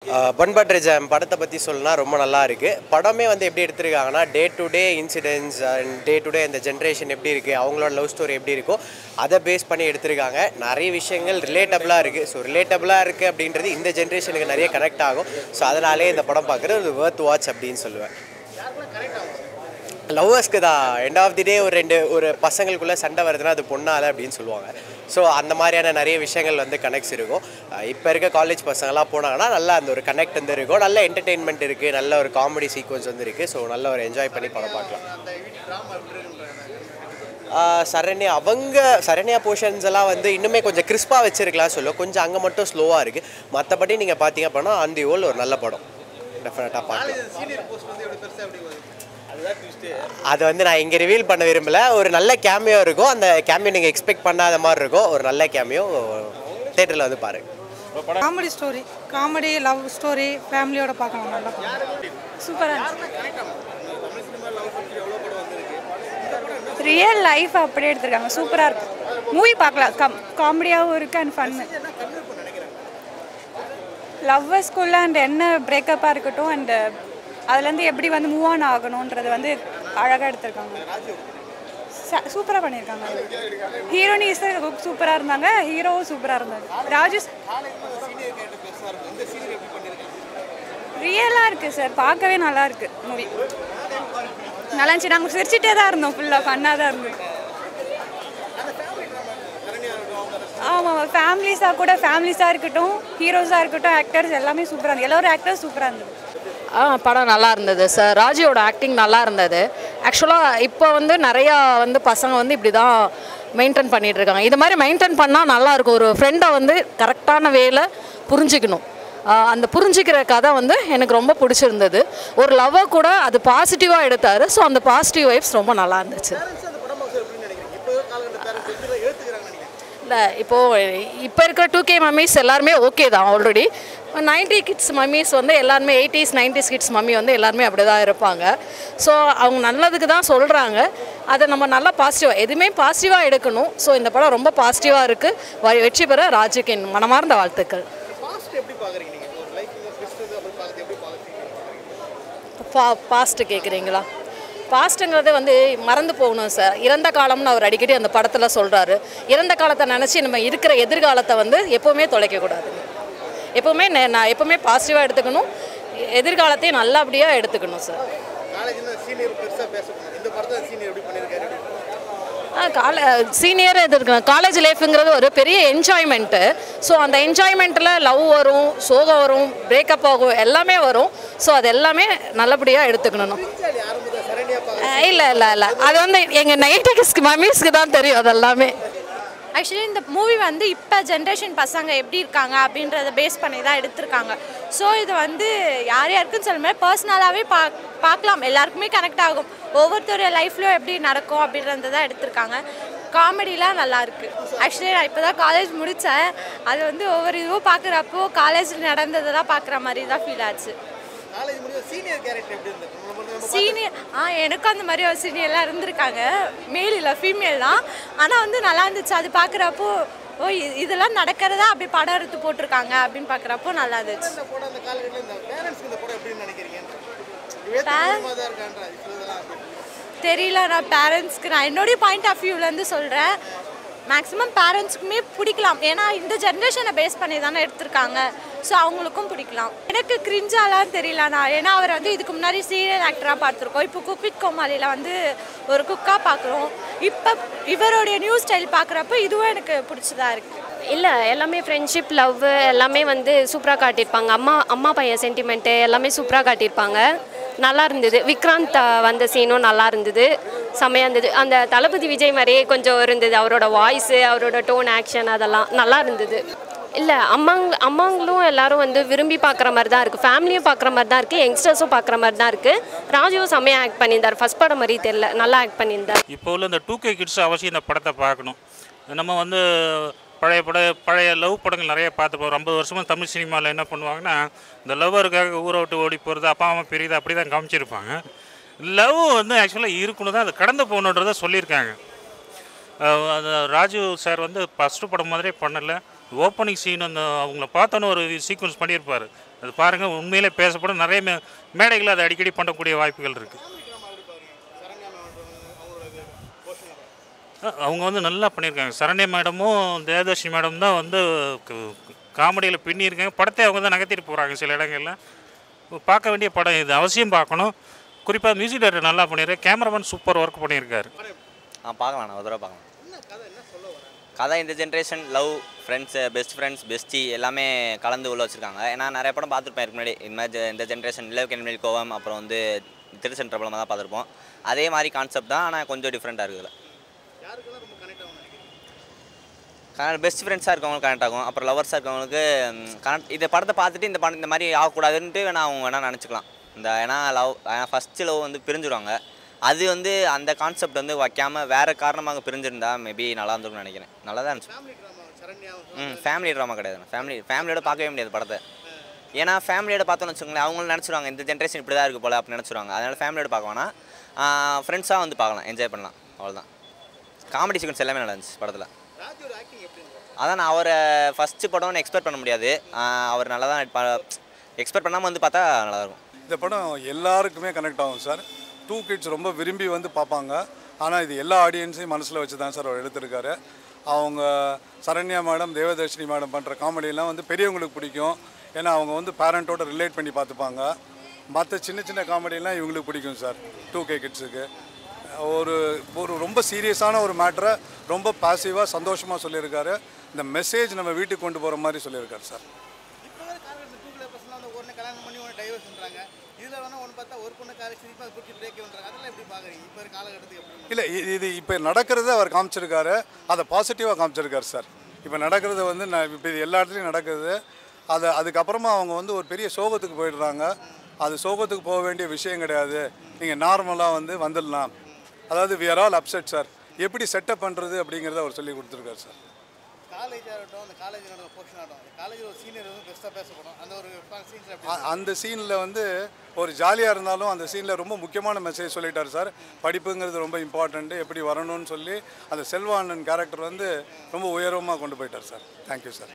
Bun butter jam படத்தை பற்றி சொல்லணும்னா ரொம்ப நல்லா இருக்குது. படமே வந்து எப்படி எடுத்திருக்காங்கன்னா, day to day incidents and day to day இந்த ஜென்ரேஷன் எப்படி இருக்குது, அவங்களோட லவ் ஸ்டோரி எப்படி இருக்கோ அதை பேஸ் பண்ணி எடுத்திருக்காங்க. நிறைய விஷயங்கள் ரிலேட்டபிளாக இருக்குது. ஸோ ரிலேட்டபிளாக இருக்குது அப்படின்றது இந்த ஜென்ரேஷனுக்கு நிறைய கனெக்ட் ஆகும். ஸோ அதனாலே இந்த படம் பார்க்குறது ஒரு வொர்த் வாட்ச் அப்படின்னு சொல்லுவேன். லவ்வர்ஸ்க்கு தான் எண்ட் ஆஃப் தி டே ஒரு பசங்களுக்குள்ளே சண்டை வருதுன்னா அது பொண்ணால் அப்படின்னு சொல்லுவாங்க. ஸோ அந்த மாதிரியான நிறைய விஷயங்கள் வந்து கனெக்ட்ஸ் இருக்கும். இப்போ இருக்க காலேஜ் பசங்களாம் போனாங்கன்னா நல்லா அந்த ஒரு கனெக்ட் வந்து இருக்கும். நல்ல என்டர்டெயின்மெண்ட் இருக்குது, நல்ல ஒரு காமெடி சீக்வன்ஸ் வந்து இருக்குது. ஸோ நல்ல ஒரு என்ஜாய் பண்ணி படம் பார்க்கலாம். சரண்யா போர்ஷன்ஸ் எல்லாம் வந்து இன்னுமே கொஞ்சம் கிறிஸ்பாக வச்சுருக்கலாம் சொல்லுவோம். கொஞ்சம் அங்கே மட்டும் ஸ்லோவாக இருக்குது. மற்றபடி நீங்கள் பார்த்தீங்க அப்படின்னா ஆன் தி ஹோல் ஒரு நல்ல படம் டெஃபினட்டாக பார்க்கலாம். அது வந்து நான் இங்கே ரிவீல் பண்ண விரும்பலை. ஒரு நல்ல கேமியோ இருக்கும். அந்த கேமியோ நீங்கள் எக்ஸ்பெக்ட் பண்ணாத மாதிரி இருக்கும். ஒரு நல்ல கேமியோ தேட்டரில் வந்து பாருங்கள். Comedy story, comedy love story ஃபேமிலியோட பார்க்கலாம். நல்லா சூப்பராக ரியல் லைஃப் அப்படியே எடுத்துருக்காங்க. சூப்பராக இருக்கும். மூவி பார்க்கலாம். காமெடியாகவும் இருக்குது அண்ட் ஃபன்னு. லவ்வர்ஸ்குள்ள அண்ட் என்ன பிரேக்கப்பாக இருக்கட்டும் அண்ட் அதுலேருந்து எப்படி வந்து மூவ் ஆன் ஆகணுன்றது வந்து அழகாக எடுத்திருக்காங்க. சூப்பராக பண்ணியிருக்காங்க. ஹீரோனிஸ் சூப்பராக இருந்தாங்க, ஹீரோவும் சூப்பராக இருந்தாங்க. ராஜு ரியலாக இருக்குது சார், பார்க்கவே நல்லா இருக்குது மூவி. நல்லா இருந்துச்சு. நாங்கள் சிரிச்சிட்டே தான் இருந்தோம், ஃபுல்லாக ஃபன்னாக தான் இருந்தோம். ஆமாம், ஃபேமிலிஸாக இருக்கட்டும், ஹீரோஸாக இருக்கட்டும், ஆக்டர்ஸ் எல்லாமே சூப்பராக இருந்தது. எல்லோரும் ஆக்டர்ஸ் சூப்பராக இருந்தது. படம் நல்லா இருந்தது சார். ராஜியோட ஆக்டிங் நல்லா இருந்தது. ஆக்சுவலாக இப்போ வந்து நிறையா வந்து பசங்க வந்து இப்படி தான் மெயின்டைன் பண்ணிகிட்டு இருக்காங்க. இது மாதிரி மெயின்டைன் பண்ணால் நல்லாயிருக்கும். ஒரு ஃப்ரெண்டை வந்து கரெக்டான வேலை புரிஞ்சுக்கணும். அந்த புரிஞ்சிக்கிற கதை வந்து எனக்கு ரொம்ப பிடிச்சிருந்தது. ஒரு லவ்வை கூட அது பாசிட்டிவாக எடுத்தார். ஸோ அந்த பாசிட்டிவ் வைப்ஸ் ரொம்ப நல்லா இருந்துச்சு. இல்லை, இப்போ இருக்கிற 2K மம்மிஸ் எல்லாருமே ஓகே தான். ஆல்ரெடி 90 கிட்ஸ் மம்மிஸ் வந்து எல்லாருமே 80s 90s கிட்ஸ் மம்மி வந்து எல்லாருமே அப்படி தான் இருப்பாங்க. ஸோ அவங்க நல்லதுக்கு தான் சொல்கிறாங்க. அதை நம்ம நல்லா பாசிட்டிவாக எதுவுமே பாசிட்டிவாக எடுக்கணும். ஸோ இந்த படம் ரொம்ப பாசிட்டிவாக இருக்குது. வெற்றி பெற ராஜுக்கு என் மனமார்ந்த வாழ்த்துக்கள். பாஸ்ட்டு கேட்குறீங்களா? பாஸ்ட்டுங்கிறது வந்து மறந்து போகணும் சார். இறந்த காலம்னு அவர் அடிக்கடி அந்த படத்தில் சொல்கிறாரு. இறந்த காலத்தை நினச்சி நம்ம இருக்கிற எதிர்காலத்தை வந்து எப்போவுமே தொலைக்கக்கூடாது. எப்போவுமே பாசிட்டிவாக எடுத்துக்கணும். எதிர்காலத்தையும் நல்லபடியாக எடுத்துக்கணும் சார். சீனியர் எதிர்க்கணும். காலேஜ் லைஃபுங்கிறது ஒரு பெரிய என்ஜாய்மெண்ட்டு. ஸோ அந்த என்ஜாய்மெண்ட்டில் லவ் வரும், சோகம் வரும், பிரேக்கப் ஆகும், எல்லாமே வரும். ஸோ அது எல்லாமே நல்லபடியாக எடுத்துக்கணும். இல்லை அது வந்து எங்கள் 90s மம்மிஸ்க்கு தான் தெரியும் அது எல்லாமே. ஆக்சுவலி இந்த மூவி வந்து இப்போ ஜென்ரேஷன் பசங்க எப்படி இருக்காங்க அப்படின்றத பேஸ் பண்ணி தான் எடுத்திருக்காங்க. ஸோ இது வந்து யார் யாருக்குன்னு சொல்ல மாதிரி பர்சனலாகவே பார்க்கலாம். எல்லாருக்குமே கனெக்ட் ஆகும். ஒவ்வொருத்தருடைய லைஃப்லையும் எப்படி நடக்கும் அப்படின்றத தான் எடுத்திருக்காங்க. காமெடிலாம் நல்லாயிருக்கு. ஆக்சுவலி நான் இப்போ தான் காலேஜ் முடித்தேன். அது வந்து ஒவ்வொரு இதுவும் பார்க்குறப்போ காலேஜில் நடந்ததெல்லாம் பார்க்குற மாதிரி தான் ஃபீல் ஆச்சு. சீனியர் எனக்கும் அந்த மாதிரி ஒரு சீனியர்லாம் இருந்திருக்காங்க. மேல் இல்லை, ஃபீமேல் தான். ஆனால் வந்து நல்லா இருந்துச்சு. அது பார்க்குறப்போ இதெல்லாம் நடக்கிறதா அப்படி படம் எடுத்து போட்டிருக்காங்க அப்படின்னு பார்க்குறப்போ நல்லா இருந்துச்சு. தெரியல, நான் பேரண்ட்ஸ்க்கு நான் என்னுடைய பாயிண்ட் ஆஃப் வியூலேருந்து சொல்கிறேன். மேக்ஸிமம் பேரண்ட்ஸ்க்குமே பிடிக்கலாம். ஏன்னா இந்த ஜென்ரேஷனை பேஸ் பண்ணி தானே எடுத்திருக்காங்க. ஸோ அவங்களுக்கும் பிடிக்கலாம். எனக்கு கிரிஞ்சாலாம் தெரியலண்ணா. ஏன்னா அவர் வந்து இதுக்கு முன்னாடி சீரியல் ஆக்டராக பார்த்துருக்கோம். இப்போ குக் வித் கோமாளியில் வந்து ஒரு குக்காக பார்க்குறோம். இப்போ இவருடைய நியூ ஸ்டைல் பார்க்குறப்போ இதுவும் எனக்கு பிடிச்சதா இருக்குது. இல்லை, எல்லாமே ஃப்ரெண்ட்ஷிப், லவ் எல்லாமே வந்து சூப்பராக காட்டியிருப்பாங்க. அம்மா பையன் சென்டிமெண்ட்டு எல்லாமே சூப்பராக காட்டியிருப்பாங்க. நல்லா இருந்தது. விக்ராந்த் வந்த சீனும் நல்லா இருந்தது, செம்மையாக இருந்தது. அந்த தளபதி விஜய் மாதிரியே கொஞ்சம் இருந்தது. அவரோட வாய்ஸு, அவரோட டோன், ஆக்ஷன் அதெல்லாம் நல்லா இருந்தது. இல்லை, அம்மாங்களும் எல்லாரும் வந்து விரும்பி பார்க்குற மாதிரி தான் இருக்குது. ஃபேமிலியும் பார்க்குற மாதிரி தான் இருக்குது. யங்ஸ்டர்ஸும் பார்க்குற மாதிரி தான் இருக்குது. ராஜுவும் செம்மையாக ஆக்ட் பண்ணியிருந்தார். ஃபஸ்ட் படம் மாதிரி தெரியல, நல்லா ஆக்ட் பண்ணியிருந்தார். இப்போ உள்ள இந்த 2K கிட்ஸ் அவசியம் இந்த படத்தை பார்க்கணும். நம்ம வந்து பழைய லவ் படங்கள் நிறைய பார்த்துப்போம். 50 வருஷமாக தமிழ் சினிமாவில் என்ன பண்ணுவாங்கன்னா, இந்த லவ்வருக்காக ஊரை விட்டு ஓடி போகிறது, அப்பா அம்மா பெரியது அப்படி தான் காமிச்சிருப்பாங்க. லவ் வந்து ஆக்சுவலாக இருக்கணும் தான், அது கடந்து போகணுன்றதை சொல்லியிருக்காங்க. அது ராஜு சார் வந்து ஃபஸ்ட்டு படம் மாதிரியே பண்ணலை. ஓப்பனிங் சீன் அந்த அவங்கள பார்த்தோன்னு ஒரு சீக்வன்ஸ் பண்ணியிருப்பார். அது பாருங்கள், உண்மையிலே பேசப்படும். நிறைய மேடைகளில் அதை அடிக்கடி பண்ணக்கூடிய வாய்ப்புகள் இருக்குது. அவங்க வந்து நல்லா பண்ணியிருக்காங்க. சரண்யா மேடமும் தேவதர்ஷினி மேடம் தான் வந்து காமெடியில் பின்னியிருக்காங்க. படத்தை அவங்க தான் நகர்த்திட்டு போகிறாங்க சில இடங்களில். பார்க்க வேண்டிய படம் இது, அவசியம் பார்க்கணும். குறிப்பாக மியூசிக் டைரக்டர் நல்லா பண்ணியிருக்காரு. கேமராமேன் சூப்பர் ஒர்க் பண்ணியிருக்காரு. பார்க்கலாம், ஒரு தடவை பார்க்கலாம். கதை இந்த generation love, friends, best friends, bestie எல்லாமே கலந்து உள்ள வச்சுருக்காங்க. ஏன்னா நிறைய படம் பார்த்துருப்பேன் இதுக்கு முன்னாடி. இந்த மாதிரி இந்த ஜென்ரேஷன் லவ் கேன் மேல் கோவம், அப்புறம் வந்து திருச்சென்ற படமாக தான் பார்த்துருப்போம். அதே மாதிரி கான்செப்ட் தான், ஆனால் கொஞ்சம் டிஃப்ரெண்ட்டாக இருக்குதுல. பெஸ்ட் ஃப்ரெண்ட்ஸாக இருக்கவங்களுக்கு கனெக்ட் ஆகும். அப்புறம் லவர்ஸாக இருக்கவங்களுக்கு கனெக்ட். இந்த படத்தை பார்த்துட்டு இந்த மாதிரி ஆகக்கூடாதுன்ட்டு அவங்க வேணால் நினச்சிக்கலாம். ஏன்னா ஃபஸ்ட்டு லவ் வந்து பிரிஞ்சுடுவாங்க. அது வந்து அந்த கான்செப்ட் வந்து வைக்காமல் வேறு காரணமாக பிரிஞ்சிருந்தா மேபி நல்லா இருந்திருக்கும்னு நினைக்கிறேன். நல்லா தான் இருந்துச்சு. ஃபேமிலி ட்ராமா கிடையாது. ஃபேமிலியோட பார்க்கவே முடியாது படத்தை. ஏன்னா ஃபேமிலியோட பார்த்தோன்னு வச்சுக்கோங்களேன், அவங்களும் நினச்சிருவாங்க இந்த ஜென்ரேஷன் இப்படி தான் இருக்குது போல் அப்படின்னு நினச்சிருவாங்க. அதனால் ஃபேமிலியோட பார்க்க வேணாம், ஃப்ரெண்ட்ஸாக வந்து பார்க்கலாம், என்ஜாய் பண்ணலாம், அவ்வளோதான். காமெடி சீக்வன்ஸ் எல்லாமே நல்லா இருந்துச்சு படத்தில். அதான் நான் அவரை ஃபஸ்ட்டு படம்னு எக்ஸ்பெக்ட் பண்ண முடியாது. அவர் நல்லா தான் எக்ஸ்பெக்ட் பண்ணாமல் வந்து பார்த்தா நல்லாயிருக்கும். இந்த படம் எல்லாருக்குமே கனெக்ட் ஆகும் சார். 2 kids ரொம்ப விரும்பி வந்து பார்ப்பாங்க. ஆனால் இது எல்லா ஆடியன்ஸையும் மனசில் வச்சு தான் சார் அவர் எடுத்திருக்காரு. அவங்க சரண்யா மேடம், தேவதர்ஷினி மேடம் பண்ணுற காமெடியெல்லாம் வந்து பெரியவங்களுக்கு பிடிக்கும். ஏன்னா அவங்க வந்து பேரண்ட்டோட ரிலேட் பண்ணி பார்த்துப்பாங்க. மற்ற சின்ன சின்ன காமெடியெல்லாம் இவங்களுக்கு பிடிக்கும் சார். 2K கிட்ஸுக்கு ஒரு ரொம்ப சீரியஸான ஒரு மேட்டரை ரொம்ப பாசிவாக சந்தோஷமாக சொல்லியிருக்காரு. இந்த மெசேஜ் நம்ம வீட்டுக்கு கொண்டு போகிற மாதிரி சொல்லியிருக்காரு சார். இல்லை, இது இப்போ நடக்கிறத அவர் காமிச்சிருக்காரு. அதை பாசிட்டிவாக காமிச்சிருக்காரு சார். இப்போ நடக்கிறது வந்து இப்போ இது எல்லா இடத்துலையும் நடக்குது. அதுக்கப்புறமா அவங்க வந்து ஒரு பெரிய சோகத்துக்கு போயிடுறாங்க. அது சோகத்துக்கு போக வேண்டிய விஷயம் கிடையாது. நீங்கள் நார்மலாக வந்து வந்துடலாம். அதாவது we are all upset sir. எப்படி செட்டப் பண்ணுறது அப்படிங்கிறத அவர் சொல்லி கொடுத்துருக்காரு சார். அந்த சீனில் வந்து ஒரு ஜாலியாக இருந்தாலும் அந்த சீனில் ரொம்ப முக்கியமான மெசேஜ் சொல்லிட்டார் சார். படிப்புங்கிறது ரொம்ப இம்பார்ட்டண்ட்டு, எப்படி வரணும்னு சொல்லி அந்த செல்வா அண்ணன் கேரக்டர் வந்து ரொம்ப உயர்வமாக கொண்டு போயிட்டார் சார். Thank you sir.